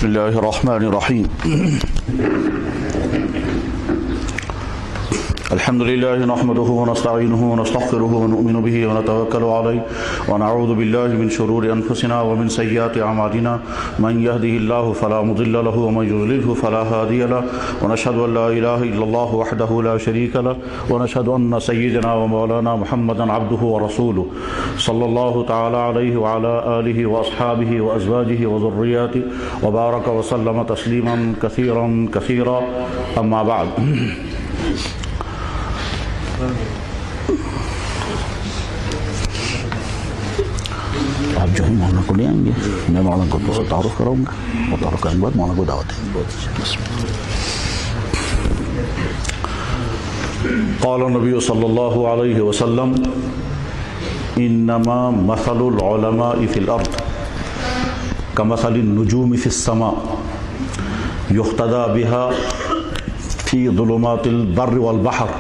بسم الله الرحمن الرحيم الحمد لله نحمده ونستعينه ونستغفره ونؤمن به ونتوكل عليه ونعوذ بالله من شرور أنفسنا ومن سيئات أعمالنا من يهده الله فلا مضل له ومن يضلله فلا هادي له ونشهد أن لا إله إلا الله وحده لا شريك له ونشهد أن سيدنا ومولانا محمدا عبده ورسوله صلى الله تعالى عليه وعلى آله وأصحابه وأزواجه وذرياته وبارك وسلم تسليما كثيرا كثيرا أما بعد آپ جو ہے مولانا کو لے آئیں گے، میں مولانا کو تعارف کراؤں گا اور تعارف کرنے کے بعد مولانا کو دعوت دیں گے. قال النبی صلی اللہ علیہ وسلم انما مثل العلماء فی الارض کمثل النجوم فی السماء یقتدى بها فی ظلمات البر والبحر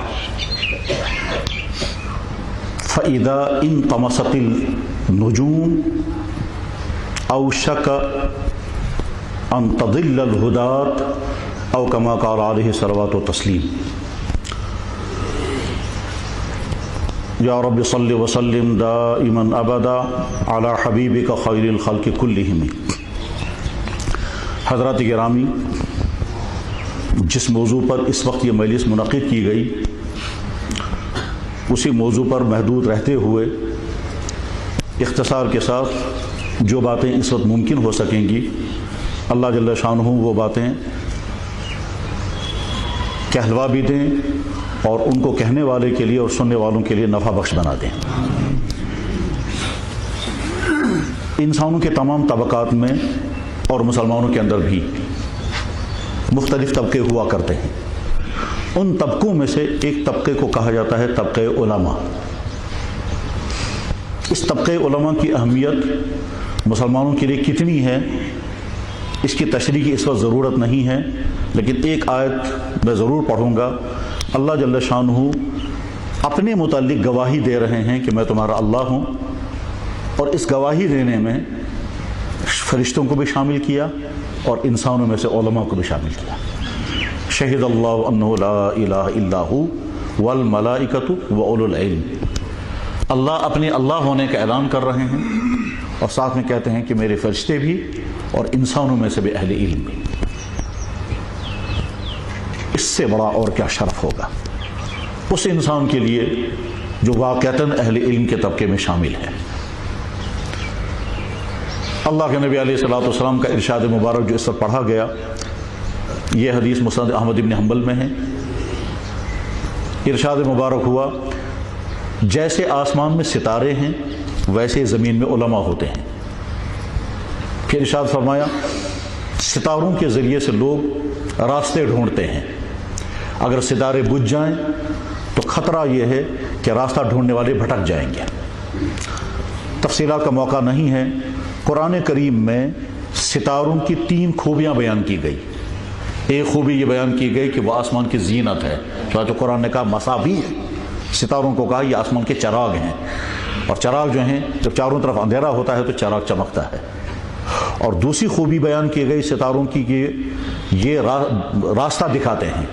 فإذا انطمست النجوم أوشك أن تضل الهداة أو كما قال عليه الصلاة والتسليم. يا رب صل وسلم دائما أبدا على حبيبك خير الخلق كلهم. حضرات گرامی، جس موضوع پر اس وقت یہ مجلس منعقد کی گئی اسی موضوع پر محدود رہتے ہوئے اختصار کے ساتھ جو باتیں اس وقت ممکن ہو سکیں گی اللہ جل شانہ وہ باتیں کہلوا بھی دیں اور ان کو کہنے والے کے لیے اور سننے والوں کے لیے نفع بخش بنا دیں. انسانوں کے تمام طبقات میں اور مسلمانوں کے اندر بھی مختلف طبقے ہوا کرتے ہیں. ان طبقوں میں سے ایک طبقے کو کہا جاتا ہے طبقہ علماء. اس طبقہ علماء کی اہمیت مسلمانوں کے لیے کتنی ہے اس کی تشریح کی اس وقت ضرورت نہیں ہے، لیکن ایک آیت میں ضرور پڑھوں گا. اللہ جل شانہ اپنے متعلق گواہی دے رہے ہیں کہ میں تمہارا اللہ ہوں، اور اس گواہی دینے میں فرشتوں کو بھی شامل کیا اور انسانوں میں سے علماء کو بھی شامل کیا. شہد اللہ انہ لا الہ الا ہو والملائکۃ واولو العلم. اللہ اپنے اللہ ہونے کا اعلان کر رہے ہیں اور ساتھ میں کہتے ہیں کہ میرے فرشتے بھی اور انسانوں میں سے بھی اہل علم بھی. اس سے بڑا اور کیا شرف ہوگا اس انسان کے لیے جو واقعتاً اہل علم کے طبقے میں شامل ہے. اللہ کے نبی علیہ الصلوۃ والسلام کا ارشاد مبارک جو اس پر پڑھا گیا، یہ حدیث مسند احمد بن حنبل میں ہے. ارشاد مبارک ہوا جیسے آسمان میں ستارے ہیں ویسے زمین میں علماء ہوتے ہیں. پھر ارشاد فرمایا ستاروں کے ذریعے سے لوگ راستے ڈھونڈتے ہیں، اگر ستارے بجھ جائیں تو خطرہ یہ ہے کہ راستہ ڈھونڈنے والے بھٹک جائیں گے. تفصیلات کا موقع نہیں ہے. قرآن کریم میں ستاروں کی 3 خوبیاں بیان کی گئی. ایک خوبی یہ بیان کی گئی کہ وہ آسمان کی زینت ہے، چنانچہ قرآن نے کہا مصابیح، ستاروں کو کہا یہ آسمان کے چراغ ہیں، اور چراغ جو ہیں جب چاروں طرف اندھیرا ہوتا ہے تو چراغ چمکتا ہے. اور دوسری خوبی بیان کی گئی ستاروں کی کہ یہ راستہ دکھاتے ہیں.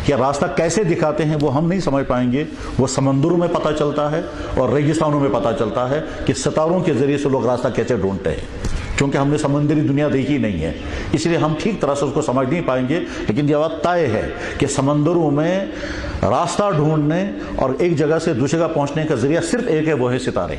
یہ راستہ کیسے دکھاتے ہیں وہ ہم نہیں سمجھ پائیں گے، وہ سمندروں میں پتہ چلتا ہے اور ریگستانوں میں پتہ چلتا ہے کہ ستاروں کے ذریعے سے لوگ راستہ کیسے ڈھونڈتے ہیں. کیونکہ ہم نے سمندری دنیا دیکھی نہیں ہے اس لیے ہم ٹھیک طرح سے اس کو سمجھ نہیں پائیں گے، لیکن یہ بات طے ہے کہ سمندروں میں راستہ ڈھونڈنے اور ایک جگہ سے دوسری جگہ پہنچنے کا ذریعہ صرف ایک ہے، وہ ہے ستارے.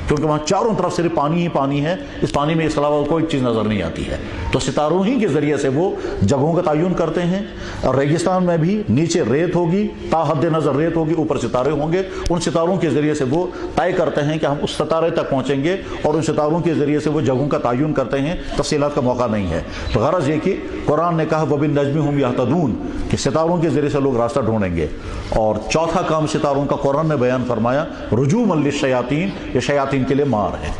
کیونکہ وہاں چاروں طرف صرف پانی ہی پانی ہے، اس پانی میں اس علاوہ کوئی چیز نظر نہیں آتی ہے. تو ستاروں ہی کے ذریعے سے وہ جگہوں کا تعین کرتے ہیں. اور ریگستان میں بھی نیچے ریت ہوگی، تا حد نظر ریت ہوگی، اوپر ستارے ہوں گے. ان ستاروں کے ذریعے سے وہ طے کرتے ہیں کہ ہم اس ستارے تک پہنچیں گے، اور ان ستاروں کے ذریعے سے وہ جگہوں کا تعین کرتے ہیں. تفصیلات کا موقع نہیں ہے. تو غرض یہ کہ قرآن نے کہا وَبِالنَّجْمِ هُمْ يَهْتَدُونَ کہ ستاروں کے ذریعے سے لوگ راستہ ڈھونڈیں گے. اور چوتھا کام ستاروں کا قرآن نے بیان فرمایا رجوما للشیاطین، یہ شیاطین کے لیے مار ہے.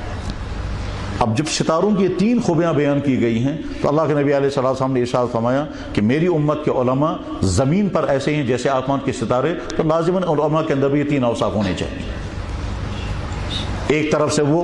اب جب ستاروں کی 3 خوبیاں بیان کی گئی ہیں تو اللہ کے نبی علیہ الصلوۃ والسلام نے ارشاد فرمایا کہ میری امت کے علماء زمین پر ایسے ہیں جیسے آسمان کے ستارے، تو لازماً علماء کے اندر بھی یہ 3 اوصاف ہونے چاہیے. ایک طرف سے وہ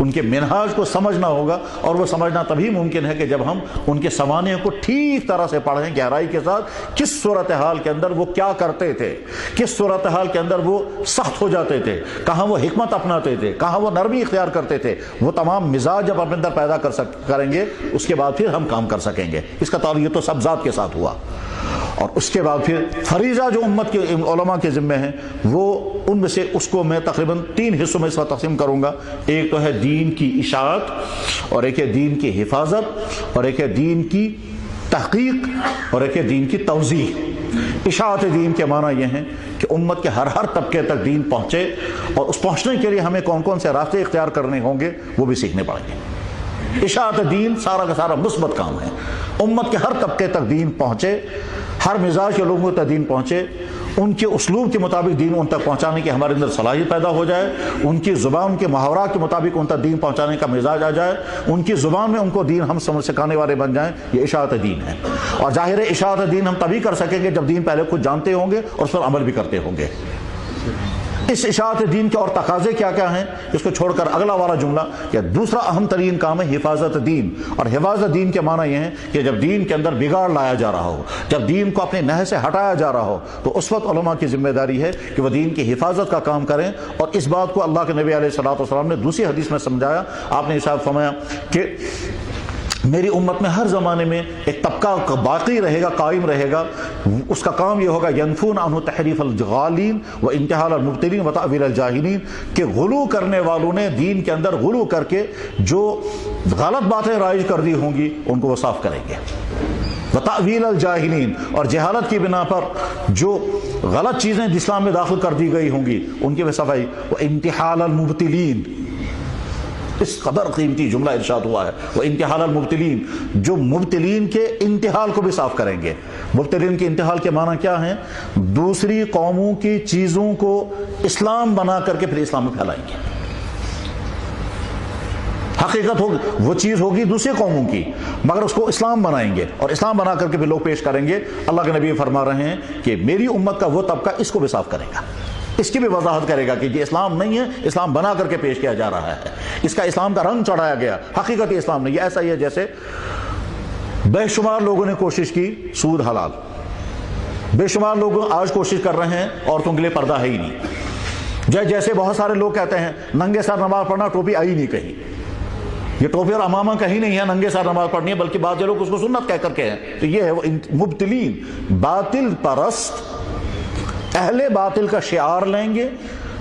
ان کے منہاج کو سمجھنا ہوگا، اور وہ سمجھنا تبھی ممکن ہے کہ جب ہم ان کے سوانح کو ٹھیک طرح سے پڑھیں، گہرائی کے ساتھ، کس صورتحال کے اندر وہ کیا کرتے تھے، کس صورتحال کے اندر وہ سخت ہو جاتے تھے، کہاں وہ حکمت اپناتے تھے، کہاں وہ نرمی اختیار کرتے تھے، وہ تمام مزاج جب اپنے اندر پیدا کریں گے، اس کے بعد پھر ہم کام کر سکیں گے۔ اس کا تعلق یہ تو سب ذات کے ساتھ ہوا، اور اس کے بعد پھر فریضہ جو امت کے علماء کے ذمہ ہیں، وہ ان میں سے اس کو میں تقریباً 3 حصوں میں اس وقت تقسیم کروں گا۔ ایک تو ہے دین کی اشاعت، اور ایک ہے دین کی حفاظت، اور ایک ہے دین کی تحقیق، اور ایک ہے دین کی توضیح۔ اشاعت دین کے معنی یہ ہیں کہ امت کے ہر طبقے تک دین پہنچے، اور اس پہنچنے کے لیے ہمیں کون کون سے راستے اختیار کرنے ہوں گے وہ بھی سیکھنے پڑیں گے۔ اشاعت دین سارا کا سارا مثبت کام ہے، امت کے ہر طبقے تک دین پہنچے، ہر مزاج کے لوگوں تک دین پہنچے، ان کے اسلوب کے مطابق دین ان تک پہنچانے کی ہمارے اندر صلاحیت پیدا ہو جائے، ان کی زبان، ان کے محاورات کے مطابق ان تک دین پہنچانے کا مزاج آ جائے، ان کی زبان میں ان کو دین ہم سمجھ سکھانے والے بن جائیں، یہ اشاعت دین ہے۔ اور ظاہر ہے اشاعت دین ہم تبھی کر سکیں گے جب دین پہلے خود جانتے ہوں گے اور اس پر عمل بھی کرتے ہوں گے۔ اس اشاعت دین کے اور تقاضے کیا کیا ہیں، اس کو چھوڑ کر اگلا والا جملہ کہ دوسرا اہم ترین کام ہے حفاظت دین۔ اور حفاظت دین کے معنی یہ ہے کہ جب دین کے اندر بگاڑ لایا جا رہا ہو، جب دین کو اپنے نہج سے ہٹایا جا رہا ہو، تو اس وقت علماء کی ذمہ داری ہے کہ وہ دین کی حفاظت کا کام کریں۔ اور اس بات کو اللہ کے نبی علیہ الصلوۃ والسلام نے دوسری حدیث میں سمجھایا۔ آپ نے ارشاد فرمایا کہ میری امت میں ہر زمانے میں ایک طبقہ باقی رہے گا، قائم رہے گا، اس کا کام یہ ہوگا ینفون عنہ تحریف الغالین و انتحال المبتلین و تأویل الجاہلین، کہ غلو کرنے والوں نے دین کے اندر غلو کر کے جو غلط باتیں رائج کر دی ہوں گی ان کو وہ صاف کریں گے، و تأویل الجاہلین، اور جہالت کی بنا پر جو غلط چیزیں اسلام میں داخل کر دی گئی ہوں گی ان کی بھی صفائی، و انتحال المبتلین، اس قدر قیمتی جملہ ارشاد ہوا ہے، وہ انتحال المبتلین، جو مبتلین کے انتحال کو بھی صاف کریں گے۔ مبتلین کے انتحال کے معنی کیا ہیں؟ دوسری قوموں کی چیزوں کو اسلام بنا کر کے پھر اسلام میں پھیلائیں گے۔ حقیقت ہوگی وہ چیز ہوگی دوسری قوموں کی، مگر اس کو اسلام بنائیں گے، اور اسلام بنا کر کے پھر لوگ پیش کریں گے۔ اللہ کے نبی فرما رہے ہیں کہ میری امت کا وہ طبقہ اس کو بھی صاف کرے گا، اس کی بھی وضاحت کرے گا کہ یہ اسلام نہیں ہے، اسلام بنا کر کے پیش کیا جا رہا ہے، اس کا اسلام کا رنگ چڑھایا گیا، حقیقت اسلام نہیں۔ یہ ایسا ہی ہے جیسے بے شمار لوگوں نے کوشش کی سود حلال، بے شمار لوگ آج کوشش کر رہے ہیں عورتوں کے لیے پردہ ہے ہی نہیں، جیسے بہت سارے لوگ کہتے ہیں ننگے سر نماز پڑھنا، ٹوپی آئی نہیں کہیں، یہ ٹوپی اور امامہ کہیں نہیں ہے ننگے سر نماز پڑھنی ہے، بلکہ بعض لوگ اس کو سنت کہہ کر کے ہیں۔ تو یہ ہے وہ مبتلین، باطل پرست، اہل باطل کا شعار لیں گے،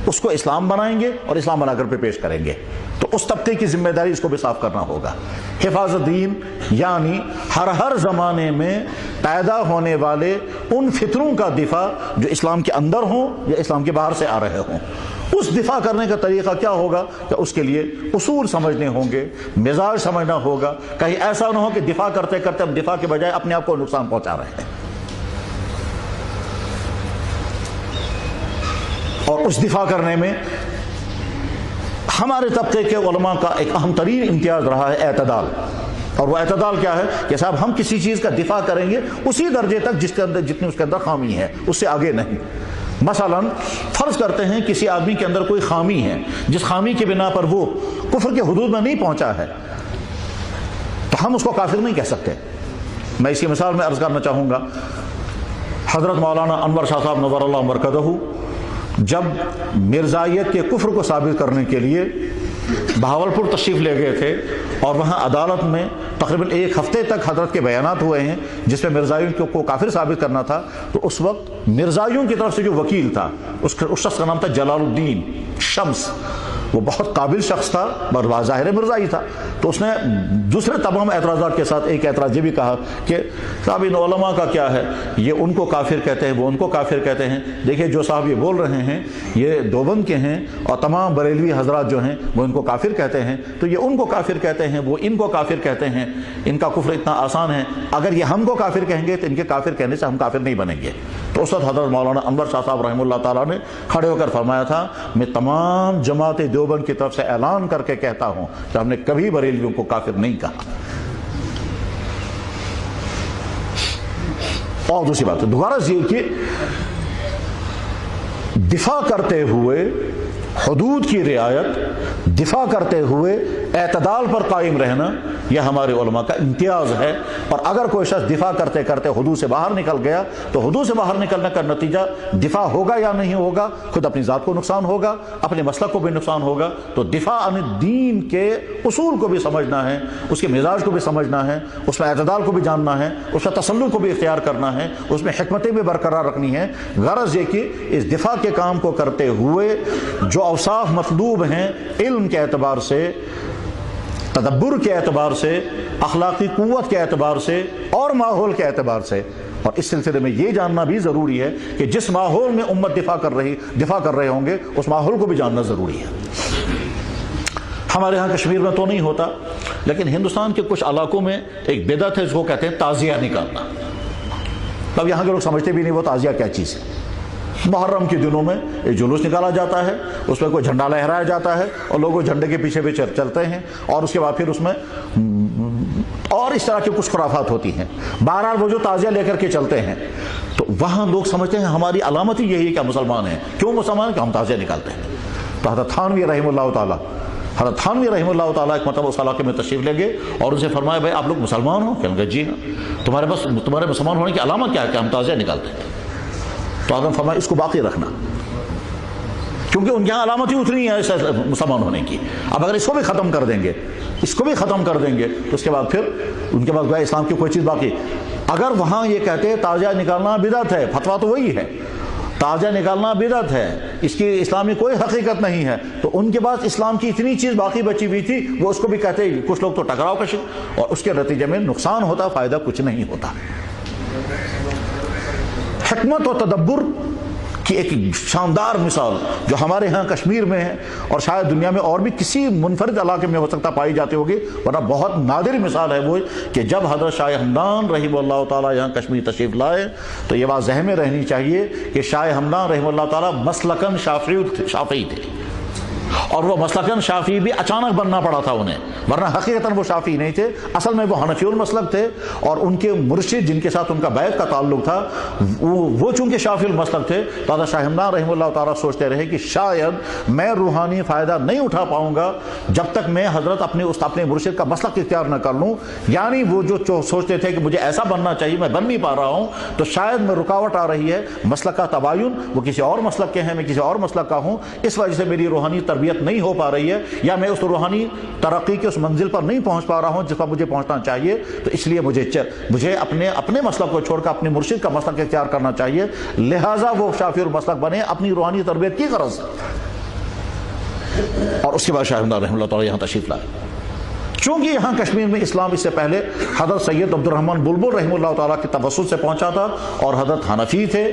اس کو اسلام بنائیں گے اور اسلام بنا کر پہ پیش کریں گے۔ تو اس طبقے کی ذمہ داری اس کو بھی صاف کرنا ہوگا۔ حفاظت دین یعنی ہر زمانے میں پیدا ہونے والے ان فطروں کا دفاع جو اسلام کے اندر ہوں یا اسلام کے باہر سے آ رہے ہوں۔ اس دفاع کرنے کا طریقہ کیا ہوگا کہ اس کے لیے اصول سمجھنے ہوں گے، مزاج سمجھنا ہوگا، کہیں ایسا نہ ہو کہ دفاع کرتے کرتے ہم دفاع کے بجائے اپنے آپ کو نقصان پہنچا رہے ہیں۔ اور اس دفاع کرنے میں ہمارے طبقے کے علماء کا ایک اہم ترین امتیاز رہا ہے اعتدال۔ اور وہ اعتدال کیا ہے کہ صاحب ہم کسی چیز کا دفاع کریں گے اسی درجے تک جس کے اندر جتنی اس کے اندر خامی ہے، اس سے آگے نہیں۔ مثلا فرض کرتے ہیں کسی آدمی کے اندر کوئی خامی ہے، جس خامی کی بنا پر وہ کفر کے حدود میں نہیں پہنچا ہے، تو ہم اس کو کافر نہیں کہہ سکتے۔ میں اسی مثال میں عرض کرنا چاہوں گا، حضرت مولانا انور شاہ صاحب نور اللہ مرکزہ جب مرزائیت کے کفر کو ثابت کرنے کے لیے بہاولپور تشریف لے گئے تھے، اور وہاں عدالت میں تقریباً 1 ہفتے تک حضرت کے بیانات ہوئے ہیں جس میں مرزائیوں کو کافر ثابت کرنا تھا، تو اس وقت مرزائیوں کی طرف سے جو وکیل تھا اس شخص کا نام تھا جلال الدین شمس، وہ بہت قابل شخص تھا، ظاہر مرزائی تھا۔ تو اس نے دوسرے تمام اعتراضات کے ساتھ ایک اعتراض یہ بھی کہا کہ صاحب ان علماء کا کیا ہے، یہ ان کو کافر کہتے ہیں، وہ ان کو کافر کہتے ہیں، دیکھیں جو صاحب یہ بول رہے ہیں یہ دیوبند کے ہیں، اور تمام بریلوی حضرات جو ہیں وہ ان کو کافر کہتے ہیں، تو یہ ان کو کافر کہتے ہیں، وہ ان کو کافر کہتے ہیں، ان کا کفر اتنا آسان ہے، اگر یہ ہم کو کافر کہیں گے تو ان کے کافر کہنے سے ہم کافر نہیں بنیں گے۔ تو اس وقت حضرت مولانا انور شاہ صاحب رحمہ اللہ تعالیٰ نے کھڑے ہو کر فرمایا تھا، میں تمام جماعت دیوبند کی طرف سے اعلان کر کے کہتا ہوں کہ ہم نے کبھی بریلویوں کو کافر نہیں کہا۔ اور دوسری بات ہے، دوبارہ کہ دفاع کرتے ہوئے حدود کی رعایت، دفاع کرتے ہوئے اعتدال پر قائم رہنا، یہ ہمارے علماء کا امتیاز ہے۔ اور اگر کوئی شخص دفاع کرتے کرتے حدود سے باہر نکل گیا تو حدود سے باہر نکلنے کا نتیجہ دفاع ہوگا یا نہیں ہوگا، خود اپنی ذات کو نقصان ہوگا، اپنے مسلک کو بھی نقصان ہوگا۔ تو دفاع عن الدین کے اصول کو بھی سمجھنا ہے، اس کے مزاج کو بھی سمجھنا ہے، اس میں اعتدال کو بھی جاننا ہے، اس میں تسلط کو بھی اختیار کرنا ہے، اس میں حکمتیں بھی برقرار رکھنی ہے۔ غرض یہ کہ اس دفاع کے کام کو کرتے ہوئے جو اوصاف مطلوب ہیں علم کے اعتبار سے، تدبر کے اعتبار سے، اخلاقی قوت کے اعتبار سے اور ماحول کے اعتبار سے، اور اس سلسلے میں یہ جاننا بھی ضروری ہے کہ جس ماحول میں امت دفاع کر رہے ہوں گے اس ماحول کو بھی جاننا ضروری ہے۔ ہمارے ہاں کشمیر میں تو نہیں ہوتا، لیکن ہندوستان کے کچھ علاقوں میں ایک بدعت ہے جس کو کہتے ہیں تعزیہ نکالنا۔ تب یہاں کے لوگ سمجھتے بھی نہیں وہ تعزیہ کیا چیز ہے۔ محرم کے دنوں میں ایک جلوس نکالا جاتا ہے، اس میں کوئی جھنڈا لہرایا جاتا ہے اور لوگ وہ جھنڈے کے پیچھے بھی چلتے ہیں، اور اس کے بعد پھر اس میں اور اس طرح کی کچھ خرافات ہوتی ہیں۔ بہرحال وہ جو تعزیہ لے کر کے چلتے ہیں تو وہاں لوگ سمجھتے ہیں ہماری علامت ہی یہی ہے کہ ہم مسلمان ہیں۔ کیوں مسلمان ہیں؟ کہ ہم تعزیہ نکالتے ہیں۔ تو حضرت تھانوی رحمہ اللہ تعالیٰ ایک مرتبہ اس علاقے میں تشریف لے گئے اور ان سے فرمایا بھائی آپ لوگ مسلمان ہو؟ کہنے لگے جی ہاں۔ تمہارے مسلمان ہونے کی علامت کیا ہے؟ کہ ہم تعزیہ نکالتے ہیں۔ تو حضرت فرمایا اس کو باقی رکھنا، کیونکہ ان کے یہاں علامت ہی اتنی ہے مسلمان ہونے کی۔ اب اگر اس کو بھی ختم کر دیں گے تو اس کے بعد پھر ان کے پاس اسلام کی کوئی چیز باقی۔ اگر وہاں یہ کہتے ہیں تعزیہ نکالنا بدعت ہے، فتویٰ تو وہی ہے، تعزیہ نکالنا بدعت ہے، اس کی اسلامی کوئی حقیقت نہیں ہے، تو ان کے پاس اسلام کی اتنی چیز باقی بچی ہوئی تھی وہ اس کو بھی کہتے ہیں۔ کچھ لوگ تو ٹکراؤ کا شکار، اور اس کے نتیجے میں نقصان ہوتا، فائدہ کچھ نہیں ہوتا۔ حکمت و تدبر کی ایک شاندار مثال جو ہمارے ہاں کشمیر میں ہے، اور شاید دنیا میں اور بھی کسی منفرد علاقے میں ہو سکتا پائی جاتی ہوگی، ورنہ بہت نادر مثال ہے وہ کہ جب حضرت شاہ ہمدان رحمہ اللہ تعالیٰ یہاں کشمیر تشریف لائے تو یہ بات ذہن میں رہنی چاہیے کہ شاہ ہمدان رحمہ اللہ تعالیٰ مسلکن شافعی تھے، اور وہ مسلکن شافعی بھی اچانک بننا پڑا تھا انہیں، ورنہ حقیقتاً وہ شافعی نہیں تھے، اصل میں وہ حنفی المسلک تھے، اور ان کے مرشد جن کے ساتھ ان کا بیعت کا تعلق تھا وہ چونکہ شافعی المسلک تھے، تو حضرت شاہ ہمدان رحمہ اللہ تعالیٰ سوچتے رہے کہ شاید میں روحانی فائدہ نہیں اٹھا پاؤں گا جب تک میں حضرت اپنے مرشد کا مسلک اختیار نہ کر لوں، یعنی وہ جو سوچتے تھے کہ مجھے ایسا بننا چاہیے میں بن نہیں پا رہا ہوں، تو شاید میں رکاوٹ آ رہی ہے، مسلک کا تباین، وہ کسی اور مسلک کے ہیں میں کسی اور مسلک کا ہوں، اس وجہ سے میری روحانی تربیت نہیں ہو پا رہی ہے، یا میں اس روحانی ترقی کے اس منزل پر نہیں پہنچ پا رہا ہوں جس پر مجھے پہنچنا چاہیے، تو اس لیے مجھے اپنے مسلک کو چھوڑ کر اپنے مرشد کا مسلک اختیار کرنا چاہیے، لہٰذا وہ شافعی المسلک بنے اپنی روحانی تربیت کی غرض سے۔ اور اس کے بعد شاہ ہمدان رحمہ اللہ تعالیٰ یہاں تشریف لائے۔ چونکہ یہاں کشمیر میں اسلام اس سے پہلے حضرت سید عبد الرحمن بلبل رحمہ اللہ تعالیٰ کے توسط سے پہنچا تھا، اور حضرت حنفی تھے،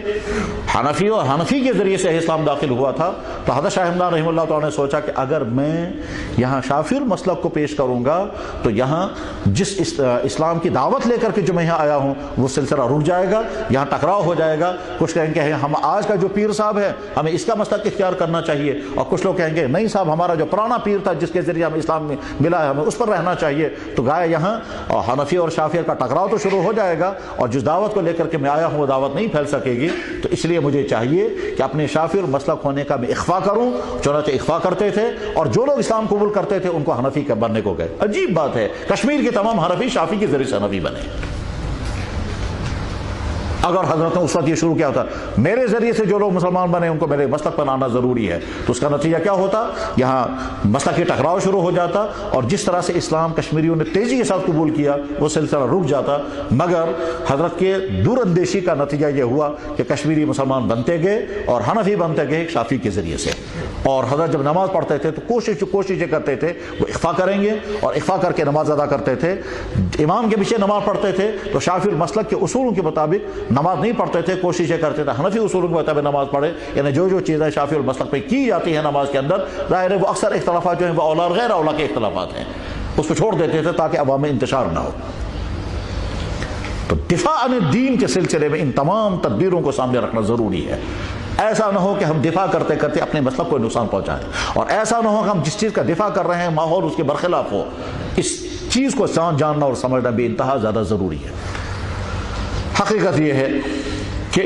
حنفی کے ذریعے سے اسلام داخل ہوا تھا، تو حضرت شاہ ہمدان رحمہ اللہ تعالیٰ نے سوچا کہ اگر میں یہاں شافعی المسلک کو پیش کروں گا تو یہاں جس اسلام کی دعوت لے کر کے جو میں یہاں آیا ہوں وہ سلسلہ رک جائے گا، یہاں ٹکراؤ ہو جائے گا، کچھ کہیں گے ہم آج کا جو پیر صاحب ہے ہمیں اس کا مسلک اختیار کرنا چاہیے، اور کچھ لوگ کہیں گے نہیں صاحب ہمارا جو پرانا پیر تھا جس کے ذریعے ہمیں اسلام میں ملا ہے ہمیں اس پر رہنا چاہیے، تو گایا یہاں حنفی اور شافعی کا ٹکراؤ تو شروع ہو جائے گا، اور جس دعوت کو لے کر کے میں آیا ہوں وہ دعوت نہیں پھیل سکے گی، تو اس لیے مجھے چاہیے کہ اپنے شافعی اور مسلک ہونے کا میں اخفا کروں۔ چنانچہ اخفا کرتے تھے، اور جو لوگ اسلام قبول کرتے تھے ان کو حنفی کا بننے کو گئے۔ عجیب بات ہے، کشمیر کے تمام حنفی شافعی کے ذریعے سے حنفی بنے۔ اگر حضرت نے اس وقت یہ شروع کیا ہوتا میرے ذریعے سے جو لوگ مسلمان بنے ان کو میرے مسلک پر آنا ضروری ہے، تو اس کا نتیجہ کیا ہوتا؟ یہاں مسلک کی ٹکراؤ شروع ہو جاتا، اور جس طرح سے اسلام کشمیریوں نے تیزی کے ساتھ قبول کیا وہ سلسلہ رک جاتا۔ مگر حضرت کے دور اندیشی کا نتیجہ یہ ہوا کہ کشمیری مسلمان بنتے گئے اور حنفی بنتے گئے شافعی کے ذریعے سے، اور حضرت جب نماز پڑھتے تھے تو کوشش کرتے تھے وہ اخفا کریں گے، اور اخفا کر کے نماز ادا کرتے تھے۔ امام کے پیچھے نماز پڑھتے تھے تو شافعی المسلک کے اصولوں کے مطابق نماز نہیں پڑھتے تھے، کوششیں کرتے تھے حنفی اصولوں کے مطابق نماز پڑھے، یعنی جو چیزیں شافعی المسلک پہ کی جاتی ہیں نماز کے اندر، ظاہر ہے وہ اکثر اختلافات جو ہیں وہ اولا اور غیر اولا کے اختلافات ہیں، اس کو چھوڑ دیتے تھے تاکہ عوام میں انتشار نہ ہو۔ تو دفاع عن الدین کے سلسلے میں ان تمام تدبیروں کو سامنے رکھنا ضروری ہے۔ ایسا نہ ہو کہ ہم دفاع کرتے کرتے اپنے مسلک کو نقصان پہنچائیں، اور ایسا نہ ہو کہ ہم جس چیز کا دفاع کر رہے ہیں ماحول اس کے برخلاف ہو۔ اس چیز کو جاننا اور سمجھنا بھی انتہا زیادہ ضروری ہے۔ حقیقت یہ ہے کہ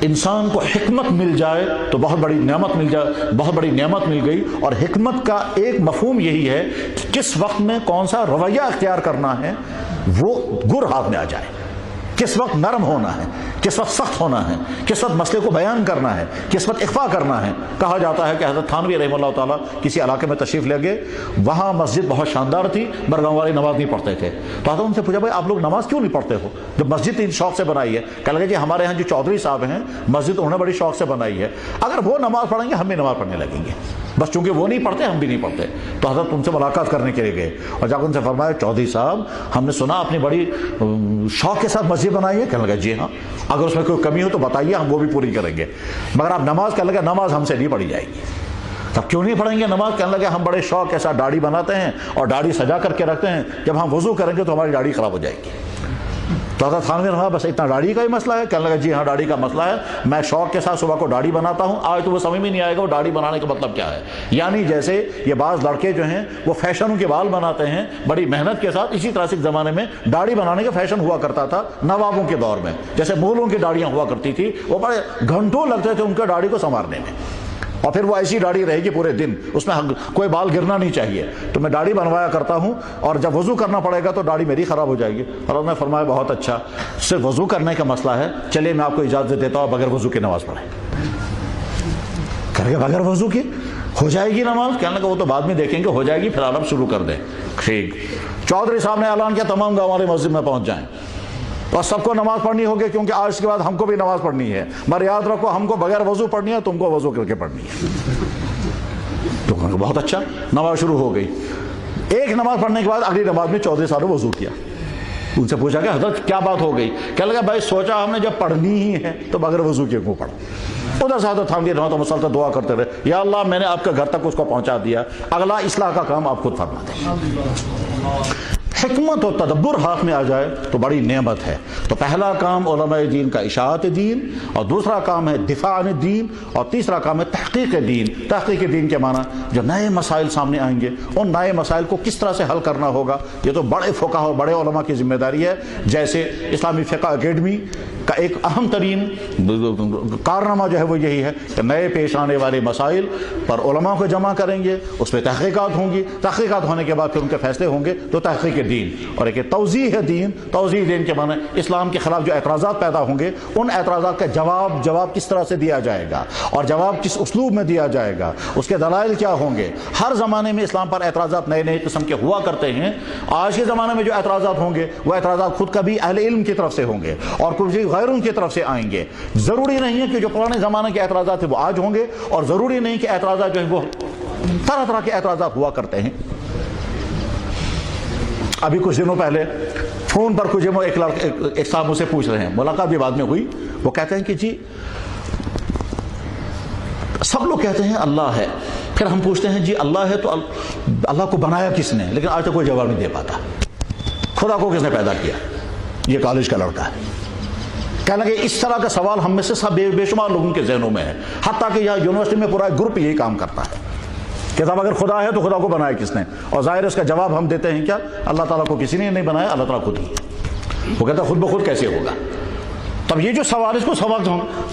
انسان کو حکمت مل جائے تو بہت بڑی نعمت مل جائے، بہت بڑی نعمت مل گئی۔ اور حکمت کا ایک مفہوم یہی ہے کہ کس وقت میں کون سا رویہ اختیار کرنا ہے، وہ گر ہاتھ میں آ جائے، کس وقت نرم ہونا ہے، کس وقت سخت ہونا ہے، کس وقت مسئلے کو بیان کرنا ہے، کس وقت اخفا کرنا ہے۔ کہا جاتا ہے کہ حضرت تھانوی رحمہ اللہ تعالیٰ کسی علاقے میں تشریف لے گئے، وہاں مسجد بہت شاندار تھی، مگر گاؤں والے نماز نہیں پڑھتے تھے۔ تو حضرت ان سے پوچھا بھائی آپ لوگ نماز کیوں نہیں پڑھتے ہو جب مسجد ان شوق سے بنائی ہے؟ کہنے لگے جی ہمارے یہاں جو چودھری صاحب ہیں مسجد انہوں نے بڑی شوق سے بنائی ہے، اگر وہ نماز پڑھیں گے ہم بھی نماز پڑھنے لگیں گے، بس چونکہ وہ نہیں پڑھتے ہم بھی نہیں پڑھتے۔ تو حضرت ان سے ملاقات کرنے کے لیے گئے اور جا کر ان سے فرمایا چودھری صاحب ہم نے سنا آپ نے بڑی شوق کے ساتھ مسجد بنائی ہے۔ کہنے لگا جی ہاں، اگر اس میں کوئی کمی ہو تو بتائیے ہم وہ بھی پوری کریں گے، مگر آپ نماز، کہنے لگا نماز ہم سے نہیں پڑھی جائے گی۔ تب کیوں نہیں پڑھیں گے نماز؟ کہنے لگے ہم بڑے شوق کے ساتھ داڑھی بناتے ہیں اور داڑھی سجا کر کے رکھتے ہیں، جب ہم وضو کریں گے تو ہماری داڑھی خراب ہو جائے گی۔ تو حضرت تھانوی رحمہ بس اتنا داڑھی کا ہی مسئلہ ہے؟ کہنے لگا جی ہاں داڑھی کا مسئلہ ہے، میں شوق کے ساتھ صبح کو داڑھی بناتا ہوں، آج تو وہ سمجھ میں نہیں آئے گا وہ داڑھی بنانے کا مطلب کیا ہے۔ یعنی جیسے یہ بعض لڑکے جو ہیں وہ فیشنوں کے بال بناتے ہیں بڑی محنت کے ساتھ، اسی طرح سے زمانے میں داڑھی بنانے کا فیشن ہوا کرتا تھا نوابوں کے دور میں، جیسے مغلوں کی داڑیاں ہوا کرتی تھی، وہ بڑے گھنٹوں لگتے تھے ان کے داڑھی کو سنوارنے میں، اور پھر وہ ایسی داڑھی رہے گی پورے دن، اس میں کوئی بال گرنا نہیں چاہیے۔ تو میں داڑھی بنوایا کرتا ہوں اور جب وضو کرنا پڑے گا تو داڑھی میری خراب ہو جائے گی۔ اور انہوں نے فرمایا بہت اچھا، صرف وضو کرنے کا مسئلہ ہے، چلیے میں آپ کو اجازت دیتا ہوں بغیر وضو کی نماز پڑھیں۔ کرے بغیر وضو کی ہو جائے گی نماز؟ کہنے لگا وہ تو بعد میں دیکھیں گے، ہو جائے گی پھر آپ شروع کر دیں۔ ٹھیک، چودھری صاحب نے اعلان کیا تمام گاؤں والے مسجد میں پہنچ جائیں اور سب کو نماز پڑھنی ہوگی، کیونکہ آج کے بعد ہم کو بھی نماز پڑھنی ہے، مگر یاد رکھو ہم کو بغیر وضو پڑھنی ہے، تم کو وضو کر کے پڑھنی ہے۔ تو بہت اچھا، نماز شروع ہو گئی۔ ایک نماز پڑھنے کے بعد اگلی نماز میں چودھری صاحب نے وضو کیا۔ ان سے پوچھا کہ حضرت کیا بات ہو گئی؟ کہنے لگا بھائی سوچا ہم نے جب پڑھنی ہی ہے تو بغیر وضو کے کیوں پڑھا۔ ادھر سے حضرت تھانوی رحمۃ اللہ مسلسل دعا کرتے رہے، یا اللہ میں نے آپ کے گھر تک اس کو پہنچا دیا، اگلا اصلاح کا کام آپ خود فرما دیں۔ حکمت اور تدبر ہاتھ میں آ جائے تو بڑی نعمت ہے۔ تو پہلا کام علماء دین کا اشاعت دین، اور دوسرا کام ہے دفاع عن دین، اور تیسرا کام ہے تحقیق دین۔ تحقیق دین کے معنی جو نئے مسائل سامنے آئیں گے ان نئے مسائل کو کس طرح سے حل کرنا ہوگا، یہ تو بڑے فقہا اور بڑے علماء کی ذمہ داری ہے۔ جیسے اسلامی فقہ اکیڈمی کا ایک اہم ترین کارنامہ جو ہے وہ یہی ہے کہ نئے پیش آنے والے مسائل پر علماء کو جمع کریں گے، اس پہ تحقیقات ہوں گی، تحقیقات ہونے کے بعد پھر ان کے فیصلے ہوں گے۔ تو تحقیق دین اور ایک توضیح دین، توضیح دین کے معنی اسلام کے خلاف جو اعتراضات پیدا ہوں گے ان اعتراضات کا جواب کس طرح سے دیا جائے گا اور جواب کس اسلوب میں دیا جائے گا، اس کے دلائل کیا ہوں گے۔ ہر زمانے میں اسلام پر اعتراضات نئے نئے قسم کے ہوا کرتے ہیں۔ آج کے زمانے میں جو اعتراضات ہوں گے وہ اعتراضات خود کبھی اہل علم کی طرف سے ہوں گے اور کچھ غیروں کی طرف سے آئیں گے۔ ضروری نہیں ہے کہ جو پرانے زمانے کے اعتراضات ہیں وہ آج ہوں گے، اور ضروری نہیں کہ اعتراضات جو ہیں وہ طرح طرح کے اعتراضات ہوا کرتے ہیں۔ ابھی کچھ دنوں پہلے فون پر کچھ ایک صاحب مجھ سے پوچھ رہے ہیں، ملاقات بھی بعد میں ہوئی، وہ کہتے ہیں کہ جی سب لوگ کہتے ہیں اللہ ہے، پھر ہم پوچھتے ہیں جی اللہ ہے تو اللہ کو بنایا کس نے؟ لیکن آج تک کوئی جواب نہیں دے پاتا۔ خدا کو کس نے پیدا کیا؟ یہ کالج کا لڑکا ہے۔ کہنے لگے اس طرح کا سوال ہم میں سے سب بے شمار لوگوں کے ذہنوں میں ہے، حتیٰ کہ یہاں یونیورسٹی میں پورا گروپ یہی کام کرتا ہے کہ صاحب اگر خدا ہے تو خدا کو بنایا کس نے؟ اور ظاہر اس کا جواب ہم دیتے ہیں کیا؟ اللہ تعالیٰ کو کسی نے نہیں بنایا، اللہ تعالیٰ خود ہی ہے۔ وہ کہتا ہے خود بخود کیسے ہوگا؟ تب یہ جو سوال، اس کو سوال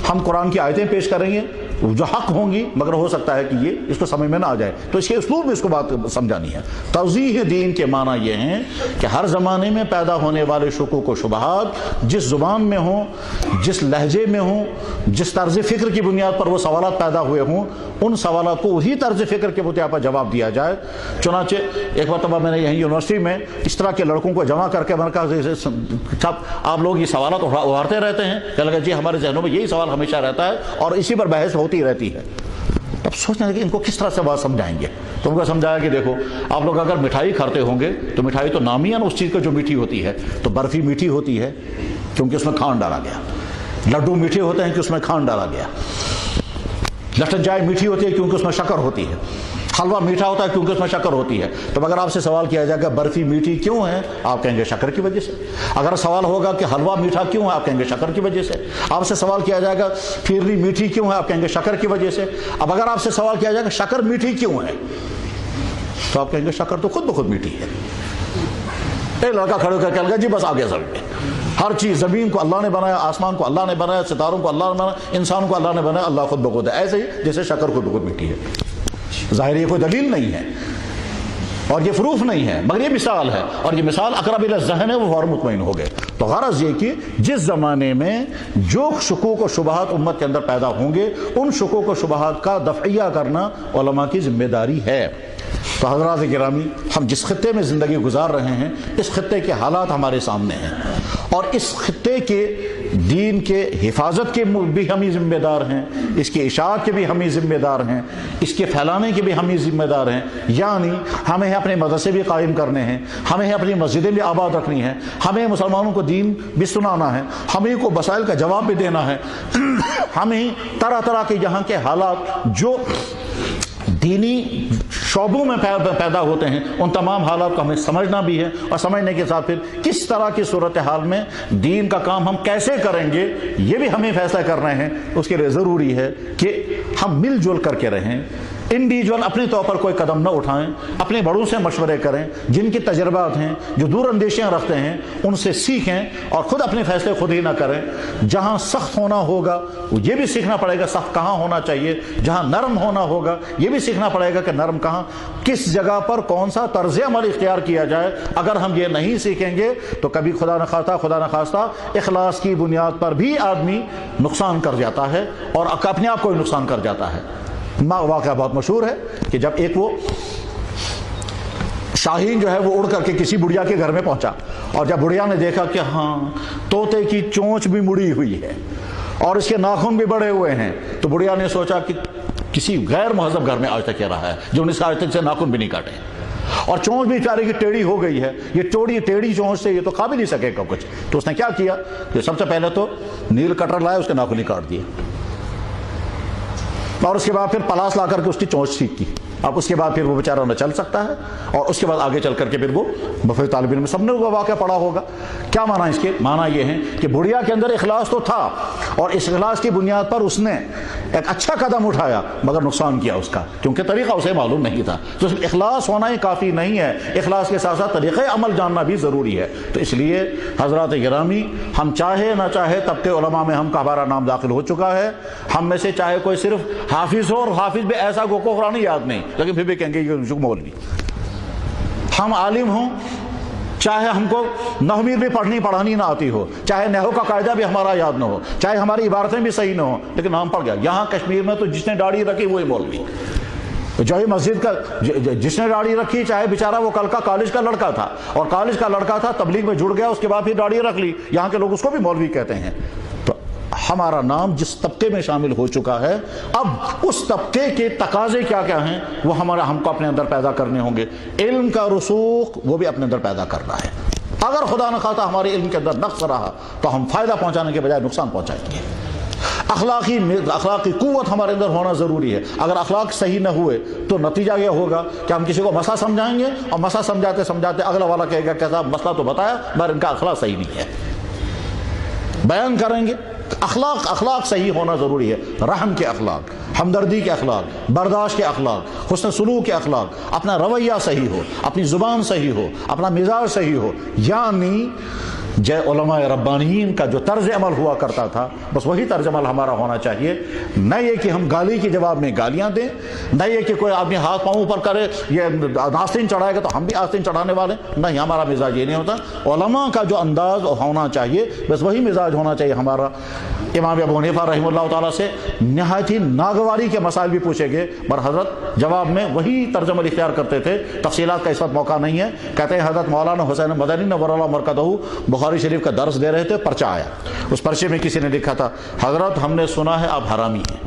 ہم قرآن کی آیتیں پیش کریں گے جو حق ہوں گی، مگر ہو سکتا ہے کہ یہ اس کو سمجھ میں نہ آ جائے، تو اس کے اسلوب میں اس کو بات سمجھانی ہے۔ توضیح دین کے معنی یہ ہیں کہ ہر زمانے میں پیدا ہونے والے شکوک و شبہات جس زبان میں ہوں، جس لہجے میں ہوں، جس طرز فکر کی بنیاد پر وہ سوالات پیدا ہوئے ہوں، ان سوالات کو وہی طرز فکر کے بنیاد پر جواب دیا جائے۔ چنانچہ ایک مرتبہ میں نے یہیں یونیورسٹی میں اس طرح کے لڑکوں کو جمع کر کے میں نے کہا آپ لوگ یہ سوالات ابھارتے رہتے ہیں؟ کہ لگا جی ہمارے ذہنوں میں یہی سوال ہمیشہ رہتا ہے اور اسی پر بحث ہوتی رہتی ہے۔ تب سوچنے لگے ان کو کس طرح سے بات سمجھائیں گے۔ تو ان کو سمجھایا کہ دیکھو آپ لوگ اگر مٹھائی کھاتے ہوں گے تو مٹھائی تو نامیان اس چیز کا جو میٹھی ہوتی ہے، تو برفی میٹھی ہوتی ہے کیونکہ اس میں کھانڈ ڈالا گیا، لڈو میٹھے ہوتے ہیں کہ اس میں کھانڈ ڈالا گیا، لٹن چائے میٹھی ہوتی ہے کیونکہ اس میں شکر ہوتی ہے، حلوہ میٹھا ہوتا ہے کیونکہ اس میں شکر ہوتی ہے۔ تو اگر آپ سے سوال کیا جائے گا برفی میٹھی کیوں ہے، آپ کہیں گے شکر کی وجہ سے۔ اگر سوال ہوگا کہ حلوہ میٹھا کیوں ہے، آپ کہیں گے شکر کی وجہ سے۔ آپ سے سوال کیا جائے گا پھیرنی میٹھی کیوں ہے، آپ کہیں گے شکر کی وجہ سے۔ اب اگر آپ سے سوال کیا جائے گا شکر میٹھی کیوں ہے، تو آپ کہیں گے شکر تو خود بخود میٹھی ہے۔ ایک لڑکا کھڑے ہو کر کہے گا جی بس آگے سمجھ میں۔ ہر چیز، زمین کو اللہ نے بنایا، آسمان کو اللہ نے بنایا، ستاروں کو اللہ نے بنایا، انسان کو اللہ نے بنایا، اللہ خود بخود ہے، ایسے ہی جیسے شکر خود بخود میٹھی ہے۔ ظاہر یہ کوئی دلیل نہیں ہے اور یہ پروف نہیں ہے، مگر یہ مثال ہے، اور یہ مثال اقرب الی الذہن ہے، وہ فوراً مطمئن ہو گئے۔ تو غرض یہ کہ جس زمانے میں جو شکوک و شبہات امت کے اندر پیدا ہوں گے، ان شکوک و شبہات کا دفعیہ کرنا علماء کی ذمہ داری ہے۔ تو حضرات گرامی، ہم جس خطے میں زندگی گزار رہے ہیں، اس خطے کے حالات ہمارے سامنے ہیں، اور اس خطے کے دین کے حفاظت کے بھی ہم ہی ذمہ دار ہیں، اس کی اشاعت کے بھی ہم ہی ذمہ دار ہیں، اس کے پھیلانے کے بھی ہم ہی ذمہ دار ہیں۔ یعنی ہمیں اپنے مدرسے بھی قائم کرنے ہیں، ہمیں اپنی مسجدیں بھی آباد رکھنی ہیں، ہمیں مسلمانوں کو دین بھی سنانا ہے، ہمیں کو مسائل کا جواب بھی دینا ہے، ہمیں طرح طرح کے یہاں کے حالات جو دینی شعبوں میں پیدا ہوتے ہیں، ان تمام حالات کو ہمیں سمجھنا بھی ہے، اور سمجھنے کے ساتھ پھر کس طرح کی صورتحال میں دین کا کام ہم کیسے کریں گے، یہ بھی ہمیں فیصلہ کرنا ہے۔ اس کے لیے ضروری ہے کہ ہم مل جل کر کے رہیں، انڈیویجول اپنے طور پر کوئی قدم نہ اٹھائیں، اپنے بڑوں سے مشورے کریں، جن کے تجربات ہیں، جو دور اندیشیاں رکھتے ہیں، ان سے سیکھیں، اور خود اپنے فیصلے خود ہی نہ کریں۔ جہاں سخت ہونا ہوگا یہ بھی سیکھنا پڑے گا سخت کہاں ہونا چاہیے، جہاں نرم ہونا ہوگا یہ بھی سیکھنا پڑے گا کہ نرم کہاں، کس جگہ پر کون سا طرز عمل اختیار کیا جائے۔ اگر ہم یہ نہیں سیکھیں گے تو کبھی خدا نخواستہ اخلاص کی بنیاد پر بھی آدمی نقصان کر جاتا ہے، اور اپنے آپ کو نقصان کر جاتا ہے۔ واقعہ بہت مشہور ہے کہ جب ایک وہ شاہین جو ہے وہ اڑ کر کے کسی بڑھیا کے گھر میں پہنچا، اور جب بڑھیا نے دیکھا کہ ہاں طوطے کی چونچ بھی مڑی ہوئی ہے اور اس کے ناخن بھی بڑے ہوئے ہیں، تو بڑھیا نے سوچا کہ کسی غیر مہذب گھر میں آج تک یہ رہا ہے جو نے آج تک سے ناخن بھی نہیں کاٹے، اور چونچ بھی بیچارے کی ٹیڑھی ہو گئی ہے، یہ ٹیڑھی چونچ سے یہ تو کھا بھی نہیں سکے گا کچھ۔ تو اس نے کیا کیا کہ سب سے پہلے تو نیل کٹر لایا، اس کے ناخن ہی کاٹ دیے، اور اس کے بعد پھر پلاس لا کر کے اس کی چونچ ٹھیک کی۔ اب اس کے بعد پھر وہ بیچارہ نہ چل سکتا ہے، اور اس کے بعد آگے چل کر کے پھر وہ بفر طالب علم سب نے وہ واقعہ پڑھا ہوگا۔ کیا معنی اس کے؟ معنی یہ ہے کہ بڑھیا کے اندر اخلاص تو تھا، اور اس اخلاص کی بنیاد پر اس نے ایک اچھا قدم اٹھایا، مگر نقصان کیا اس کا، کیونکہ طریقہ اسے معلوم نہیں تھا۔ تو صرف اخلاص ہونا ہی کافی نہیں ہے، اخلاص کے ساتھ ساتھ طریقہ عمل جاننا بھی ضروری ہے۔ تو اس لیے حضرات گرامی، ہم چاہے نہ چاہے طبقے علماء میں ہم کا ہمارا نام داخل ہو چکا ہے۔ ہم میں سے چاہے کوئی صرف حافظ ہو، اور حافظ بھی ایسا کو قرآن یاد نہیں، لیکن پھر بھی کہیں گے یہ مولوی۔ ہم عالم ہوں، چاہے ہم کو نحوی بھی پڑھانی نہ آتی ہو، چاہے نحو کا قاعدہ بھی ہمارا یاد نہ ہو، چاہے ہماری عبارتیں بھی صحیح نہ ہوں، لیکن نام پڑھ گیا۔ یہاں کشمیر میں تو جس نے داڑھی رکھی وہی مولوی، چاہے مسجد کا جس نے داڑھی رکھی، چاہے بیچارہ وہ کل کا کالج کا لڑکا تھا، اور کالج کا لڑکا تھا تبلیغ میں جڑ گیا، اس کے بعد پھر داڑھی رکھ لی، یہاں کے لوگ اس کو بھی مولوی کہتے ہیں۔ تو ہمارا نام جس طبقے میں شامل ہو چکا ہے، اب اس طبقے کے تقاضے کیا کیا ہیں وہ ہم کو اپنے اندر پیدا کرنے ہوں گے۔ علم کا رسوخ وہ بھی اپنے اندر پیدا کرنا ہے۔ اگر خدا نہ خواستہ ہمارے علم کے اندر نقص رہا تو ہم فائدہ پہنچانے کے بجائے نقصان پہنچائیں گے۔ اخلاقی قوت ہمارے اندر ہونا ضروری ہے۔ اگر اخلاق صحیح نہ ہوئے تو نتیجہ یہ ہوگا کہ ہم کسی کو مسئلہ سمجھائیں گے، اور مسئلہ سمجھاتے سمجھاتے اگلا والا کہے گا کہ صاحب مسئلہ تو بتایا مگر ان کا اخلاق صحیح نہیں ہے۔ بیان کریں گے، اخلاق صحیح ہونا ضروری ہے، رحم کے اخلاق، ہمدردی کے اخلاق، برداشت کے اخلاق، حسن سلوک کے اخلاق، اپنا رویہ صحیح ہو، اپنی زبان صحیح ہو، اپنا مزاج صحیح ہو۔ یعنی علماء ربانیین کا جو طرز عمل ہوا کرتا تھا، بس وہی طرز عمل ہمارا ہونا چاہیے۔ نہ یہ کہ ہم گالی کے جواب میں گالیاں دیں، نہ یہ کہ کوئی آدمی ہاتھ پاؤں اوپر کرے، یہ آستین چڑھائے گا تو ہم بھی آستین چڑھانے والے، نہیں، ہمارا مزاج یہ نہیں ہوتا۔ علماء کا جو انداز ہونا چاہیے بس وہی مزاج ہونا چاہیے ہمارا۔ امام ابو حنیفہ رحمہ اللہ تعالیٰ سے نہایت ہی ناگواری کے مسائل بھی پوچھے گئے، پر حضرت جواب میں وہی طرز عمل اختیار کرتے تھے۔ تفصیلات کا اس وقت موقع نہیں ہے۔ کہتے ہیں حضرت مولانا حسین مدنی نور اللہ مرکزہ بخاری شریف کا درس دے رہے تھے، پرچہ آیا، اس پرچے میں کسی نے لکھا تھا، حضرت ہم نے سنا ہے آپ حرامی ہیں۔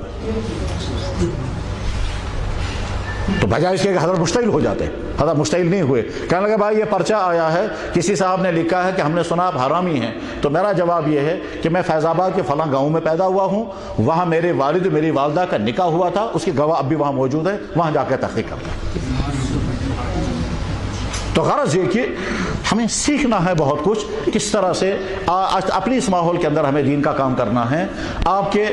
تو بجائے اس کے کہ حضرت مشتعل ہو جاتے، حضرت مشتعل نہیں ہوئے، کہنے لگا بھائی یہ پرچہ آیا ہے، کسی صاحب نے لکھا ہے کہ ہم نے سنا آپ حرامی ہیں۔ تو میرا جواب یہ ہے کہ میں فیض آباد کے فلاں گاؤں میں پیدا ہوا ہوں، وہاں میرے والد میری والدہ کا نکاح ہوا تھا، اس کی گواہ اب بھی وہاں موجود ہے، وہاں جا کے تحقیق کرتا۔ تو غرض یہ کہ ہمیں سیکھنا ہے بہت کچھ، کس طرح سے اپنی اس ماحول کے اندر ہمیں دین کا کام کرنا ہے. آپ کے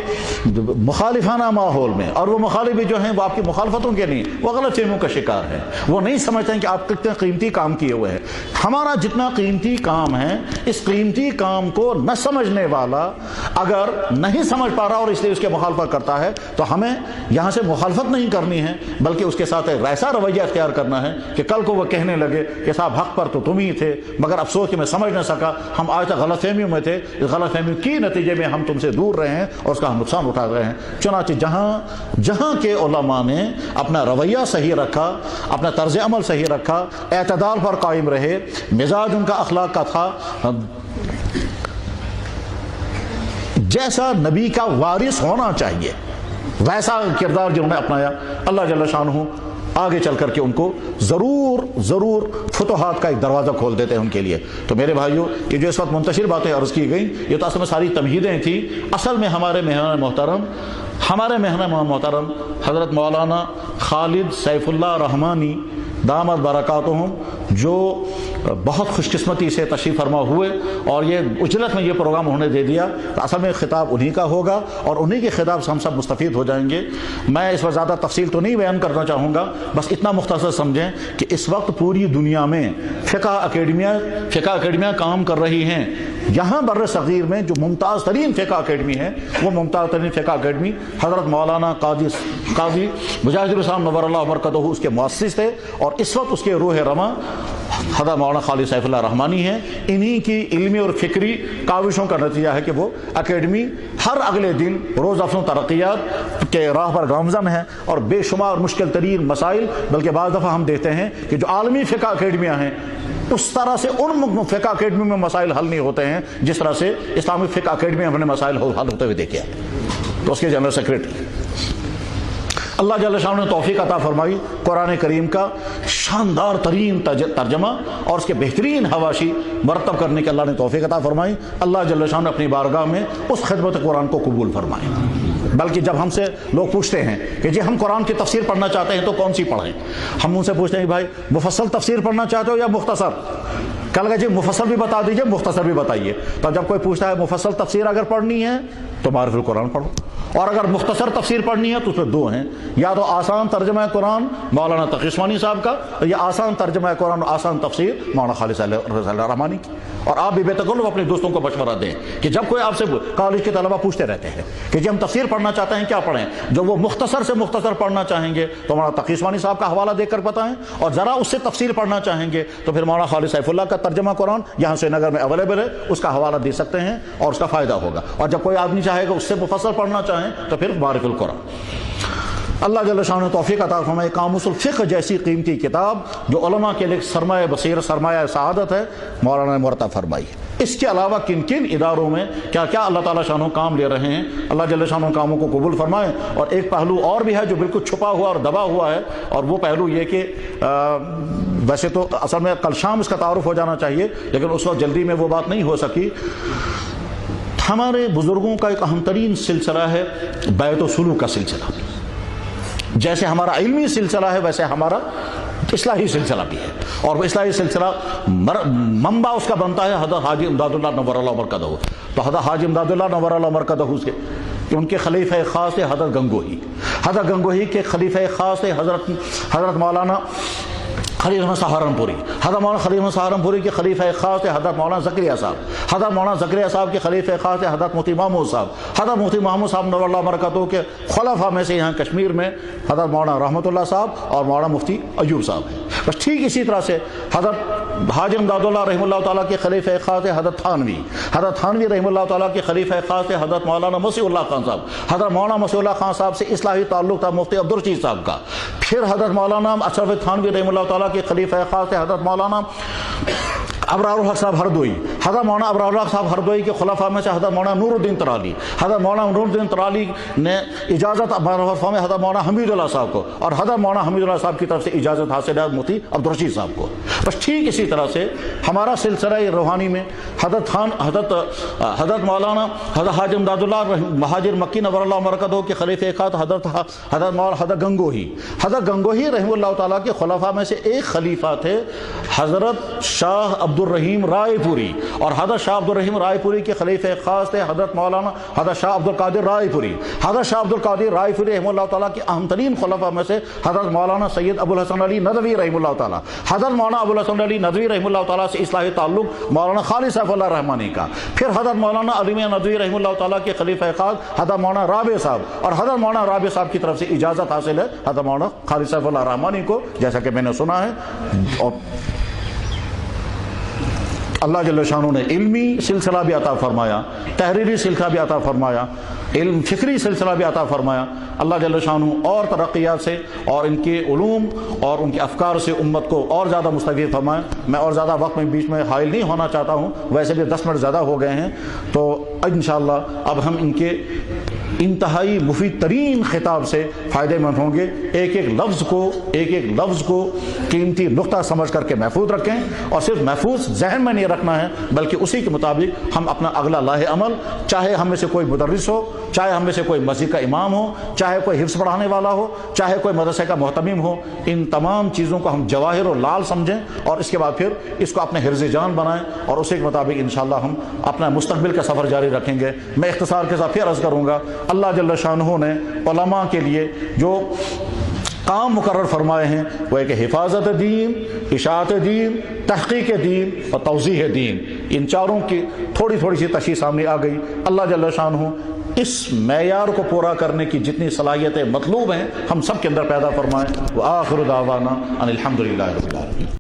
مخالفانہ ماحول میں، اور وہ مخالف جو ہیں وہ آپ کی مخالفتوں کے نہیں، وہ غلط فہمیوں کا شکار ہیں، وہ نہیں سمجھتے ہیں کہ آپ کتنے قیمتی کام کیے ہوئے ہیں. ہمارا جتنا قیمتی کام ہے، اس قیمتی کام کو نہ سمجھنے والا اگر نہیں سمجھ پا رہا اور اس لیے اس کے مخالفت کرتا ہے تو ہمیں یہاں سے مخالفت نہیں کرنی ہے، بلکہ اس کے ساتھ ایک ایسا رویہ اختیار کرنا ہے کہ کل کو وہ کہنے لگے کہ صاحب حق پر تو تم ہی تھے، مگر افسوس کہ میں سمجھ نہ سکا، ہم آج تک غلط فہمیوں میں تھے، اس غلط فہمیوں کی نتیجے میں ہم تم سے دور رہے ہیں اور اس کا ہم نقصان اٹھا رہے ہیں. چنانچہ جہاں کے علماء نے اپنا رویہ صحیح رکھا، اپنا طرز عمل صحیح رکھا، اعتدال پر قائم رہے، مزاج ان کا اخلاق کا تھا جیسا نبی کا وارث ہونا چاہیے، ویسا کردار جنہوں نے اپنایا، اللہ جل شانہ آگے چل کر کے ان کو ضرور فتوحات کا ایک دروازہ کھول دیتے ہیں ان کے لیے. تو میرے بھائیوں، یہ جو اس وقت منتشر باتیں عرض کی گئیں، یہ تو اصل میں ساری تمہیدیں تھیں. اصل میں ہمارے مہمان محترم حضرت مولانا خالد سیف اللہ رحمانی دامت برکاتہم، جو بہت خوش قسمتی سے تشریف فرما ہوئے اور یہ اجلت میں یہ پروگرام انہوں نے دے دیا، تو اصل میں خطاب انہی کا ہوگا اور انہی کے خطاب سے ہم سب مستفید ہو جائیں گے. میں اس پر زیادہ تفصیل تو نہیں بیان کرنا چاہوں گا، بس اتنا مختصر سمجھیں کہ اس وقت پوری دنیا میں فقہ اکیڈمیاں کام کر رہی ہیں. یہاں بر صغیر میں جو ممتاز ترین فقہ اکیڈمی ہے، وہ ممتاز ترین فقہ اکیڈمی حضرت مولانا قاضی مجاہد الاسلام نور اللہ مرکزہ اس کے مؤسس تھے، اور اس وقت اس کے روح رواں حضرت مولانا خالد سیف اللہ رحمانی ہیں. انہی کی علمی اور فکری کاوشوں کا نتیجہ ہے کہ وہ اکیڈمی ہر اگلے دن روز افزوں ترقیات کے راہ پر گامزن ہے، اور بے شمار مشکل ترین مسائل، بلکہ بعض دفعہ ہم دیکھتے ہیں کہ جو عالمی فقہ اکیڈمیاں ہیں اس طرح سے ان فقہ اکیڈمی میں مسائل حل نہیں ہوتے ہیں جس طرح سے اسلامی فقہ اکیڈمی ہم نے مسائل حل ہوتے ہوئے دیکھے. تو اس کے جنرل سیکرٹری اللہ جل شانہ نے توفیق عطا فرمائی، قرآن کریم کا شاندار ترین ترجمہ اور اس کے بہترین حواشی مرتب کرنے کے اللہ نے توفیق عطا فرمائی. اللہ جل شانہ اپنی بارگاہ میں اس خدمت قرآن کو قبول فرمائے. بلکہ جب ہم سے لوگ پوچھتے ہیں کہ جی ہم قرآن کی تفسیر پڑھنا چاہتے ہیں تو کون سی پڑھیں، ہم ان سے پوچھتے ہیں بھائی مفصل تفسیر پڑھنا چاہتے ہو یا مختصر؟ کہا لگا جی مفصل بھی بتا دیجئے، مختصر بھی بتائیے. تو جب کوئی پوچھتا ہے مفصل تفسیر اگر پڑھنی ہے تو معرف القرآن پڑھو، اور اگر مختصر تفسیر پڑھنی ہے تو اس میں دو ہیں، یا تو آسان ترجمہ قرآن مولانا تقی عثمانی صاحب کا، یا آسان ترجمہ قرآن آسان تفسیر مولانا خالد سیف اللہ رحمانی کی. اور آپ بھی بے تکلف اپنے دوستوں کو مشورہ دیں کہ جب کوئی آپ سے کالج کے طلبہ پوچھتے رہتے ہیں کہ جی ہم تفسیر پڑھنا چاہتے ہیں کیا پڑھیں، جو وہ مختصر سے مختصر پڑھنا چاہیں گے تو مولانا تقی عثمانی صاحب کا حوالہ دے کر بتائیں، اور ذرا اس سے تفصیل پڑھنا چاہیں گے تو پھر مولانا خالد سیف اللہ کا ترجمہ قرآن یہاں سری نگر میں اویلیبل ہے، اس کا حوالہ دے سکتے ہیں اور اس کا فائدہ ہوگا. اور جب کوئی آدمی چاہے گا اس سے مفصل پڑھنا چاہیں تو پھر معرف القرآن. اللہ جل شانہ نے توفیق عطا فرمائے. قاموس الفقہ جیسی قیمتی کتاب جو علماء کے لیے سرمایہ بصیرت، سرمایہ سعادت ہے، مولانا نے مرتب فرمائی. اس کے علاوہ کن کن اداروں میں کیا کیا اللہ تعالیٰ شانہ کام لے رہے ہیں، اللہ جل شانہ کاموں کو قبول فرمائے. اور ایک پہلو اور بھی ہے جو بالکل چھپا ہوا اور دبا ہوا ہے، اور وہ پہلو یہ کہ ویسے تو اصل میں کل شام اس کا تعارف ہو جانا چاہیے، لیکن اس وقت جلدی میں وہ بات نہیں ہو سکی. ہمارے بزرگوں کا ایک اہم ترین سلسلہ ہے بیعت و سلوک کا سلسلہ. جیسے ہمارا علمی سلسلہ ہے ویسے ہمارا اصلاحی سلسلہ بھی ہے، اور وہ اصلاحی سلسلہ منبع اس کا بنتا ہے حضرت حاجی امداد اللہ نور اللہ مرکزہ. تو حضرت حاجی امداد اللہ نور اللہ مرکزہ کہ ان کے خلیفہ خاص تھے حضرت گنگوہی کے خلیفہ خاص تھے حضرت مولانا خلیل احمد سہارنپوری. حضرت مولانا خلیل احمد سہارنپوری کے خلیفہ خاص تھے حضرت مولانا زکریا صاحب. حضرت مولانا زکریا صاحب کے خلیفہ خاص تھے حضرت مفتی محمود صاحب. حضرت مفتی محمود صاحب نور اللہ برکاتہ کے خلفاء میں سے یہاں کشمیر میں حضرت مولانا رحمۃ اللہ صاحب اور مولانا مفتی ایوب صاحب ہیں. بس ٹھیک اسی طرح سے حضرت حاجی امداد اللہ رحمہ اللہ تعالیٰ کے خلیفہ خاص تھے حضرت تھانوی رحمہ اللہ تعالیٰ کے خلیفہ خاص تھے حضرت مولانا مسیح اللہ خان صاحب. حضرت مولانا مسیح اللہ خان صاحب سے اصلاحی تعلق تھا مفتی عبدالرشید صاحب کا. پھر حضرت مولانا اشرف تھانوی رحمہ اللہ تعالیٰ کے خلیفہ خاص تھے حضرت مولانا ابرار الحق صاحب ہردوئی. حضرت مولانا ابرار صاحب ہردوئی کے خلفاء میں سے حضرت مولانا نور الدین ترالی، حضرت مولانا نور الدین ترالی نے اجازت حضرت مولانا حمید اللہ صاحب کو، اور حضرت مولانا حمید اللہ صاحب کی طرف سے اجازت حاصل ہے مفتی عبدالرشید صاحب کو۔ بس ٹھیک اسی طرح سے ہمارا سلسلہ روحانی میں حضرت مولانا حضرت حاجی امداد اللہ مہاجر مکی نور اللہ مرکزہ کے خلیفہ خات حضرت گنگوہی رحمہ اللہ تعالیٰ کے خلفاء میں سے ایک خلیفہ تھے حضرت شاہ عبد الرحیم رائے پوری، اور حضرت شاہ عبد الرحیم رائے پوری کے خلیفہ خاص تھے حضرت مولانا حضرت شاہ عبد القادر رائے پوری۔ حضرت شاہ عبد القادر رائے پوری رحمہ اللہ تعالیٰ کے اہم ترین خلفاء میں سے حضرت مولانا سید ابو الحسن علی ندوی رحمہ اللہ تعالیٰ۔ حضرت مولانا ابو الحسن علی ندوی رحمہ اللہ تعالیٰ سے اصلاحی تعلق مولانا خالد سیف اللہ رحمانی کا، پھر حضرت مولانا علی میاں ندوی رحمہ اللہ تعالیٰ کے خلیفہ خاص حضرت مولانا رابع صاحب، اور حضرت مولانا رابع صاحب کی طرف سے اجازت حاصل ہے حضرت مولانا خالد سیف اللہ رحمانی کو، جیسا کہ میں نے سنا ہے۔ اور اللہ جل شانہ نے علمی سلسلہ بھی عطا فرمایا، تحریری سلسلہ بھی عطا فرمایا، علم فکری سلسلہ بھی عطا فرمایا۔ اللہ جل شانہ اور ترقیات سے اور ان کے علوم اور ان کے افکار سے امت کو اور زیادہ مستفید فرمائے۔ میں اور زیادہ وقت میں بیچ میں حائل نہیں ہونا چاہتا ہوں، ویسے بھی 10 منٹ زیادہ ہو گئے ہیں، تو انشاءاللہ اب ہم ان کے انتہائی مفید ترین خطاب سے فائدے مند ہوں گے۔ ایک ایک لفظ کو قیمتی نقطہ سمجھ کر کے محفوظ رکھیں، اور صرف محفوظ ذہن میں نہیں رکھنا ہے بلکہ اسی کے مطابق ہم اپنا اگلا لاہ عمل، چاہے ہم میں سے کوئی مدرس ہو، چاہے ہم میں سے کوئی مسجد کا امام ہو، چاہے کوئی حفظ پڑھانے والا ہو، چاہے کوئی مدرسے کا محتمم ہو، ان تمام چیزوں کو ہم جواہر و لال سمجھیں، اور اس کے بعد پھر اس کو اپنے حرز جان بنائیں، اور اسی کے مطابق انشاءاللہ ہم اپنا مستقبل کا سفر جاری رکھیں گے۔ میں اختصار کے ساتھ پھر عرض کروں گا، اللہ جل شانہ نے علماء کے لیے جو کام مقرر فرمائے ہیں وہ ہے کہ حفاظت دین، اشاعت دین، تحقیق دین اور توضیح دین، ان چاروں کی تھوڑی سی تشریح سامنے آ گئی۔ اللہ جل شانہ اس معیار کو پورا کرنے کی جتنی صلاحیتیں مطلوب ہیں ہم سب کے اندر پیدا فرمائیں۔ وآخر دعوانا ان الحمدللہ رب العالمین۔